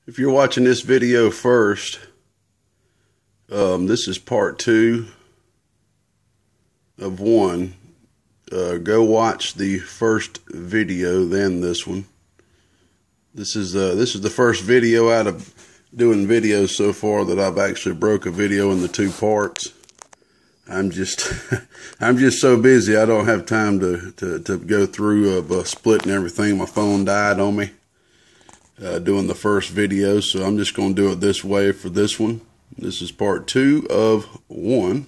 If you're watching this video first, this is part 2 of 1. Go watch the first video, then this one. This is the first video out of doing videos so far that I've actually broke a video into 2 parts. I'm just so busy I don't have time to go through splitting everything. My phone died on me doing the first video, so I'm just going to do it this way for this one. This is part 2 of 1, and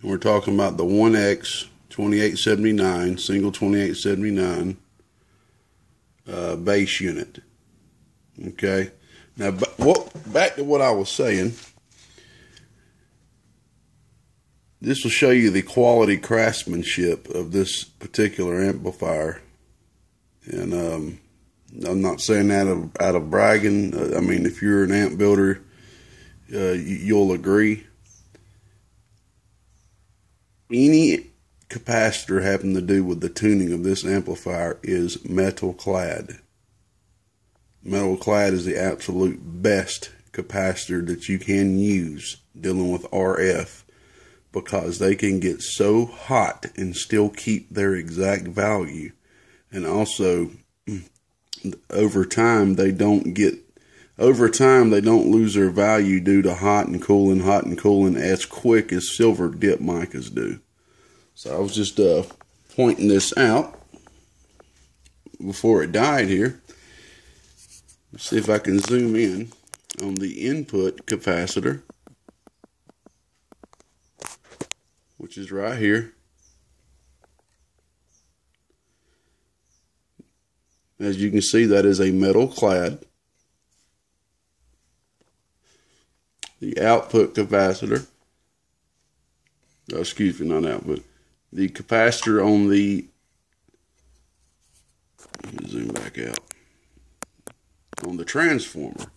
we're talking about the 1x2879 single 2879 base unit. Okay, now back to what I was saying. This will show you the quality craftsmanship of this particular amplifier, and I'm not saying that out of bragging. I mean, if you're an amp builder, you'll agree. Any capacitor having to do with the tuning of this amplifier is metal clad. Metal clad is the absolute best capacitor that you can use dealing with RF, because they can get so hot and still keep their exact value. And also, over time they don't lose their value due to hot and cooling as quick as silver dip micas do. So I was just pointing this out before it died here. Let's see if I can zoom in on the input capacitor, which is right here. As you can see, that is a metal clad. The output capacitor, excuse me, not output, the capacitor on the, let me zoom back out, on the transformer,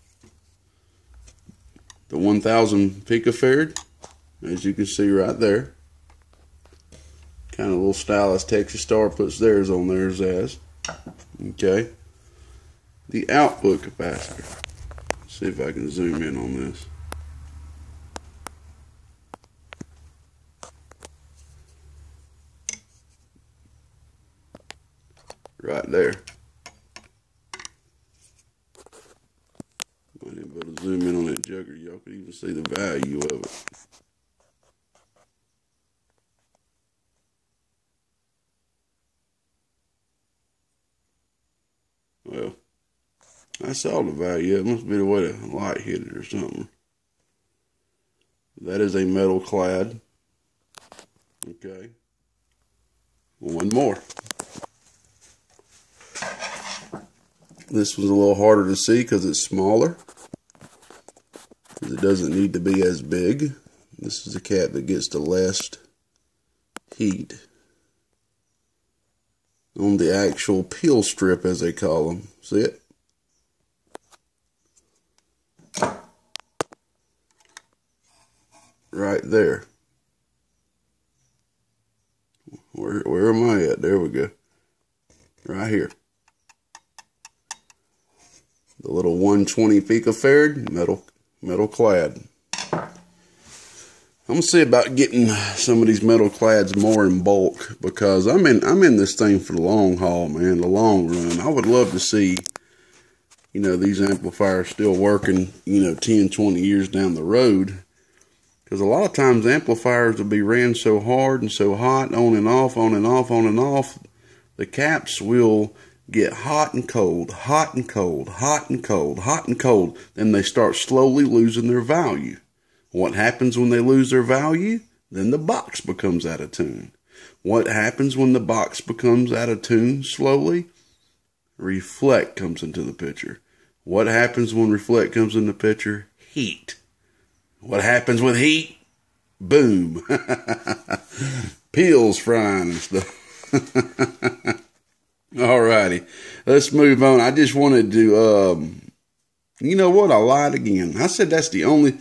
the 1000 picofarad, as you can see right there. Kind of a little stylist Texas Star puts theirs on theirs as. Okay. The output capacitor. Let's see if I can zoom in on this. Right there. Might even be able to zoom in on that jugger. Y'all could even see the value of it. Well, I saw the value. It must be the way the light hit it or something. That is a metal clad. Okay. One more. This one's a little harder to see because it's smaller. It doesn't need to be as big. This is a cap that gets the less heat on the actual peel strip, as they call them. See it? Right there. Where am I at? There we go. Right here. The little 120 picofarad metal clad. I'm gonna see about getting some of these metal clads more in bulk, because I'm in this thing for the long haul, man, the long run. I would love to see, these amplifiers still working, 10, 20 years down the road. Because a lot of times amplifiers will be ran so hard and so hot, on and off, on and off, on and off. The caps will get hot and cold, hot and cold, hot and cold, hot and cold. Then they start slowly losing their value. What happens when they lose their value? Then the box becomes out of tune. What happens when the box becomes out of tune slowly? Reflect comes into the picture. What happens when reflect comes in the picture? Heat. What happens with heat? Boom. Peels frying and stuff. Alrighty, let's move on. I just wanted to, you know what? I lied again. I said that's the only,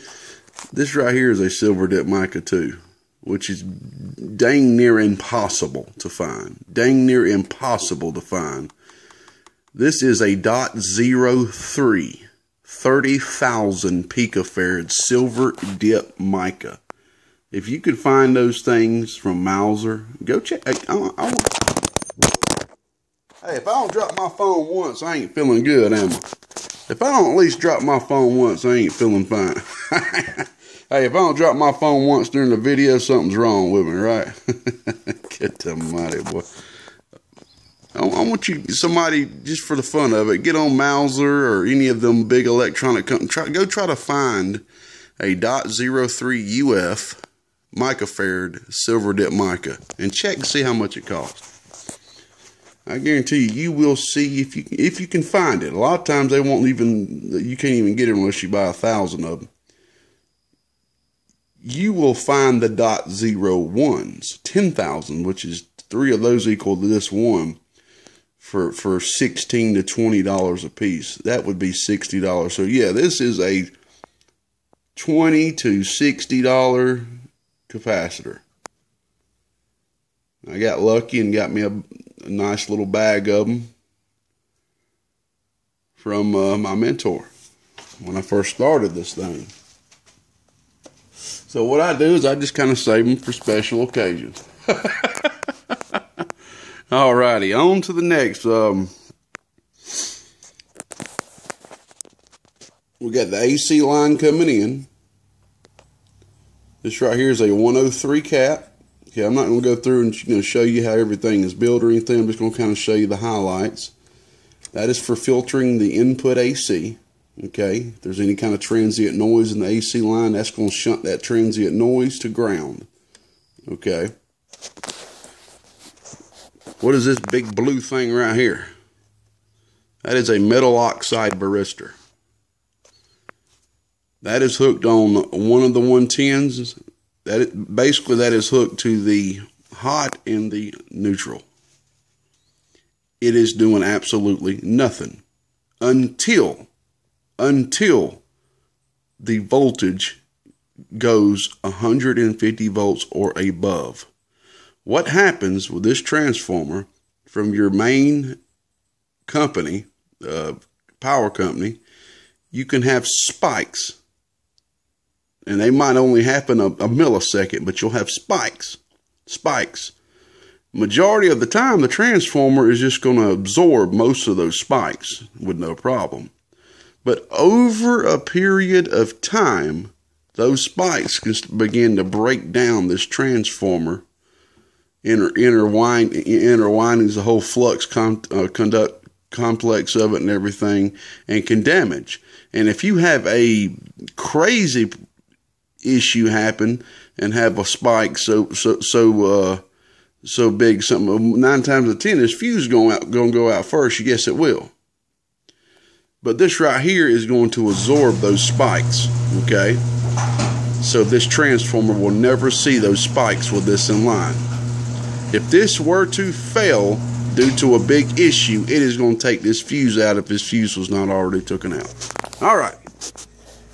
this right here is a silver dip mica too, which is dang near impossible to find. Dang near impossible to find. This is a .03 30,000 picofarad silver dip mica. If you could find those things from Mauser, go check. Hey, if I don't drop my phone once, I ain't feeling good, am I? If I don't at least drop my phone once, I ain't feeling fine. Hey, if I don't drop my phone once during the video, something's wrong with me, right? Get the mighty boy. I want you, somebody, just for the fun of it, get on Mauser or any of them big electronic companies. Go try to find a .03 UF micafarad silver dip mica and check and see how much it costs. I guarantee you, you will see if you can find it. A lot of times they won't even, you can't even get it unless you buy 1,000 of them. You will find the .01s, 10,000, which is 3 of those equal to this one, for $16 to $20 a piece. That would be $60. So yeah, this is a $20 to $60 capacitor. I got lucky and got me a nice little bag of them from my mentor when I first started this thing. So what I do is I just kind of save them for special occasions. Alrighty, on to the next. We got the AC line coming in. This right here is a 103 cap. Okay, I'm not going to go through and show you how everything is built or anything. I'm just going to kind of show you the highlights. That is for filtering the input AC. Okay, if there's any kind of transient noise in the AC line, that's going to shunt that transient noise to ground. Okay. What is this big blue thing right here? That is a metal oxide varistor. That is hooked on one of the 110s. Basically that is hooked to the hot and the neutral. It is doing absolutely nothing until the voltage goes 150 volts or above. What happens with this transformer from your main company, power company, you can have spikes. And they might only happen a millisecond, but you'll have spikes. Majority of the time, the transformer is just going to absorb most of those spikes with no problem. But over a period of time, those spikes can begin to break down this transformer, interwinding the whole flux conduct complex of it and everything, and can damage. And if you have a crazy issue happen and have a spike so big, something 9 times out of 10, this fuse going to go out first. Yes, it will. But this right here is going to absorb those spikes. Okay, so this transformer will never see those spikes with this in line. If this were to fail due to a big issue, it is going to take this fuse out if this fuse was not already taken out. All right,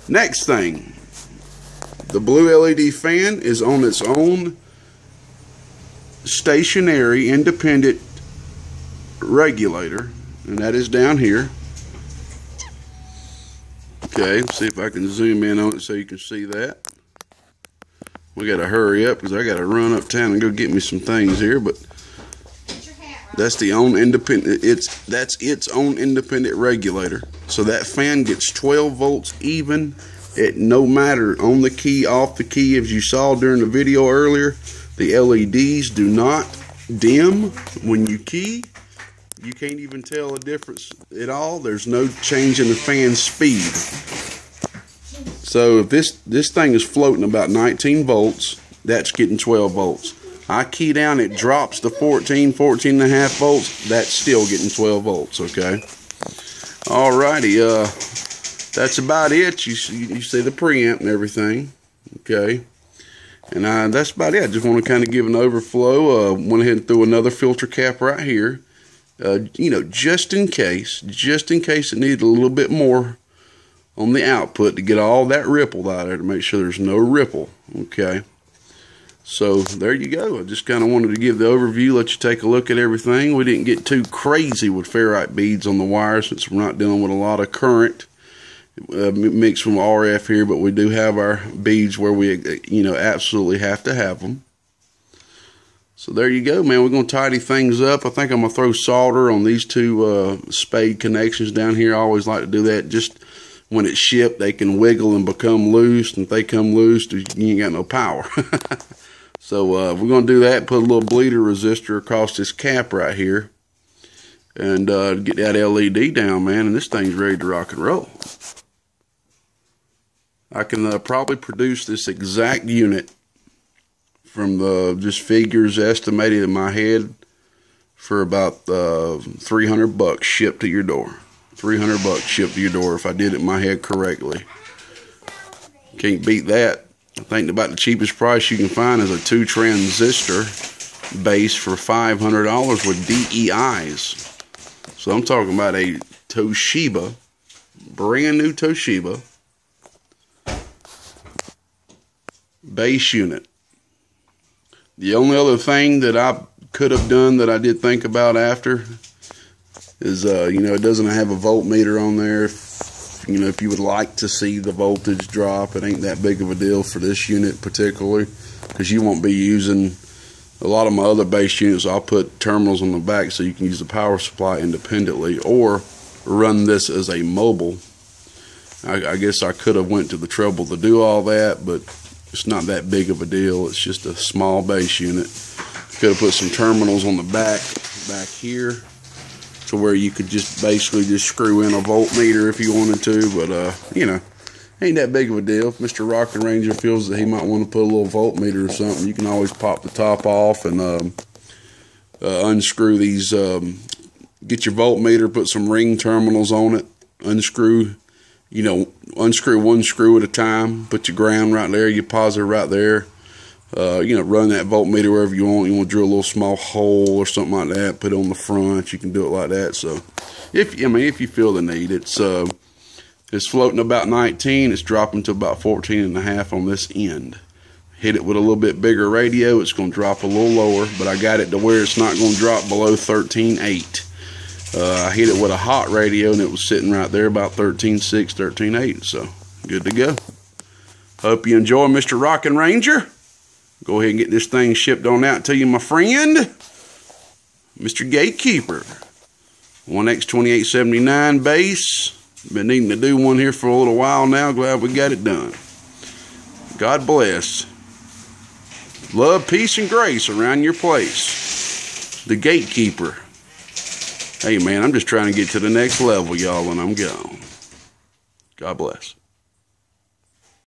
next thing. The blue LED fan is on its own stationary independent regulator, and that is down here. Okay, see if I can zoom in on it so you can see that. We got to hurry up because I got to run uptown and go get me some things here, but that's the own independent. That's its own independent regulator. So that fan gets 12 volts even. It no matter on the key, off the key, as you saw during the video earlier, the LEDs do not dim when you key. You can't even tell a difference at all. There's no change in the fan speed. So if this thing is floating about 19 volts, that's getting 12 volts. I key down, it drops to 14 and a half volts, that's still getting 12 volts, okay? Alrighty, that's about it. You see the preamp and everything, okay? And that's about it. I just want to kind of give an overflow. Went ahead and threw another filter cap right here. You know, just in case it needed a little bit more on the output to get all that ripple out of there, to make sure there's no ripple, okay? So there you go. I just kind of wanted to give the overview, let you take a look at everything. We didn't get too crazy with ferrite beads on the wire since we're not dealing with a lot of current mixed from RF here, but we do have our beads where we, you know, absolutely have to have them. So there you go, man. We're going to tidy things up. I think I'm going to throw solder on these two spade connections down here. I always like to do that. Just when it's shipped, they can wiggle and become loose. And if they come loose, you ain't got no power. So we're going to do that. Put a little bleeder resistor across this cap right here. And get that LED down, man. And this thing's ready to rock and roll. I can probably produce this exact unit from the just figures estimated in my head for about $300 shipped to your door. $300 shipped to your door if I did it in my head correctly. Can't beat that. I think about the cheapest price you can find is a 2-transistor base for $500 with DEIs. So I'm talking about a Toshiba, brand new Toshiba base unit. The only other thing that I could have done that I did think about after is, you know, it doesn't have a voltmeter on there. You know, if you would like to see the voltage drop, it ain't that big of a deal for this unit particularly, because you won't be using a lot of my other base units. I'll put terminals on the back so you can use the power supply independently, or run this as a mobile. I guess I could have went to the trouble to do all that, but it's not that big of a deal. It's just a small base unit. Could have put some terminals on the back here, to where you could just basically just screw in a voltmeter if you wanted to. But you know, ain't that big of a deal. If Mr. Rockin' Ranger feels that he might want to put a little voltmeter or something, you can always pop the top off and unscrew these. Get your voltmeter, put some ring terminals on it, unscrew. You know, unscrew one screw at a time, put your ground right there, your positive right there. You know, run that voltmeter wherever you want. You want to drill a little small hole or something like that, put it on the front, you can do it like that. So, if you feel the need, it's floating about 19, it's dropping to about 14.5 on this end. Hit it with a little bit bigger radio, it's going to drop a little lower, but I got it to where it's not going to drop below 13.8. I hit it with a hot radio and it was sitting right there about 13.6, 13.8, so good to go. Hope you enjoy, Mr. Rockin' Ranger. Go ahead and get this thing shipped on out to you, my friend. Mr. Gatekeeper 1x2879 base. Been needing to do one here for a little while now. Glad we got it done. God bless. Love, peace, and grace around your place. The Gatekeeper. Hey, man, I'm just trying to get to the next level, y'all, and I'm gone. God bless.